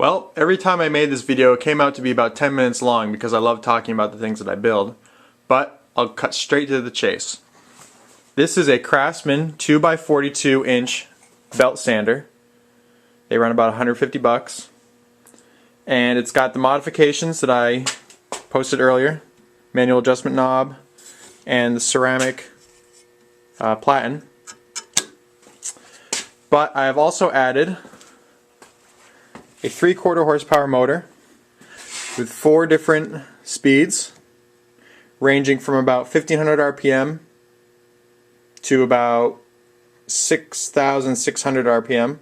Well, every time I made this video, it came out to be about 10 minutes long because I love talking about the things that I build. But I'll cut straight to the chase. This is a Craftsman 2x42 inch belt sander. They run about 150 bucks. And it's got the modifications that I posted earlier. Manual adjustment knob and the ceramic platen. But I have also added a 3/4 horsepower motor with 4 different speeds ranging from about 1500 RPM to about 6,600 RPM.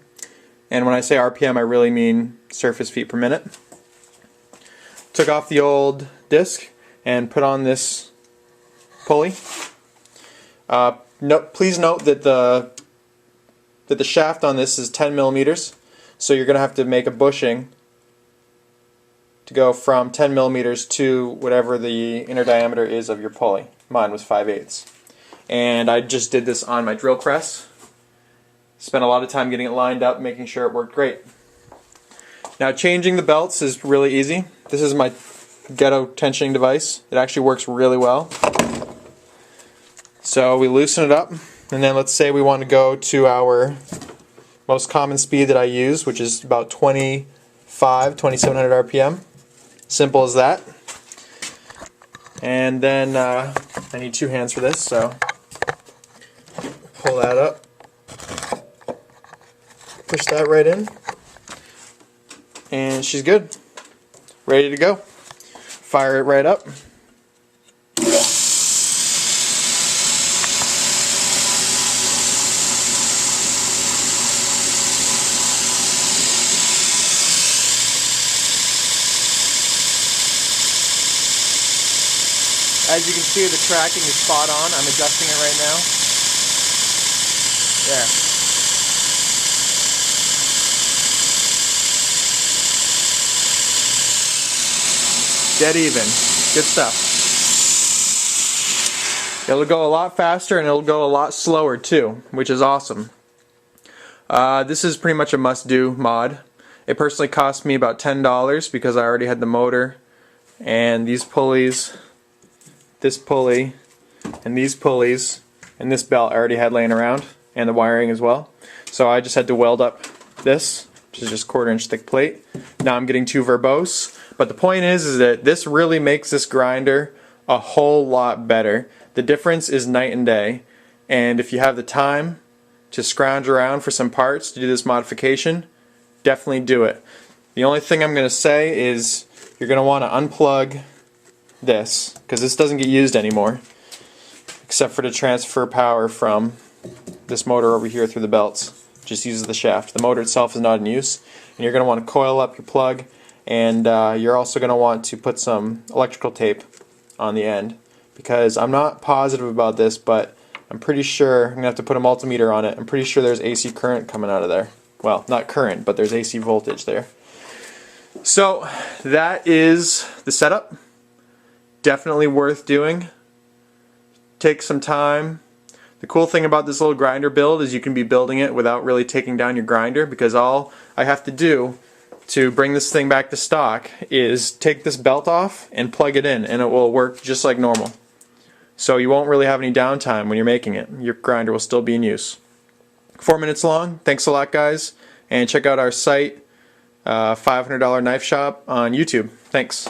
And when I say RPM, I really mean surface feet per minute. Took off the old disc and put on this pulley. Please note that the shaft on this is 10 millimeters. So you're going to have to make a bushing to go from 10 millimeters to whatever the inner diameter is of your pulley. Mine was 5/8. And I just did this on my drill press. Spent a lot of time getting it lined up, making sure it worked great. Now changing the belts is really easy. This is my ghetto tensioning device. It actually works really well. So we loosen it up, and then let's say we want to go to our most common speed that I use, which is about 2,700 RPM. Simple as that. And then I need 2 hands for this, so pull that up, push that right in, and she's good. Ready to go. Fire it right up. As you can see, the tracking is spot on. I'm adjusting it right now. There. Dead even. Good stuff. It'll go a lot faster and it'll go a lot slower too, which is awesome. This is pretty much a must-do mod. It personally cost me about $10 because I already had the motor and these pulleys. This pulley and these pulleys and this belt I already had laying around, and the wiring as well. So I just had to weld up this, which is just 1/4 inch thick plate. Now I'm getting too verbose, but the point is that this really makes this grinder a whole lot better. The difference is night and day, and if you have the time to scrounge around for some parts to do this modification, definitely do it. The only thing I'm going to say is you're going to want to unplug this, because this doesn't get used anymore except for to transfer power from this motor over here through the belts. It just uses the shaft. The motor itself is not in use, and you're going to want to coil up your plug, and you're also going to want to put some electrical tape on the end, because I'm not positive about this, but I'm pretty sure I'm going to have to put a multimeter on it. I'm pretty sure there's AC current coming out of there. Well, not current, but there's AC voltage there. So that is the setup. Definitely worth doing. Take some time. The cool thing about this little grinder build is you can be building it without really taking down your grinder, because all I have to do to bring this thing back to stock is take this belt off and plug it in, and it will work just like normal. So you won't really have any downtime when you're making it. Your grinder will still be in use. 4 minutes long. Thanks a lot, guys, and check out our site, $500 Knife Shop on YouTube. Thanks.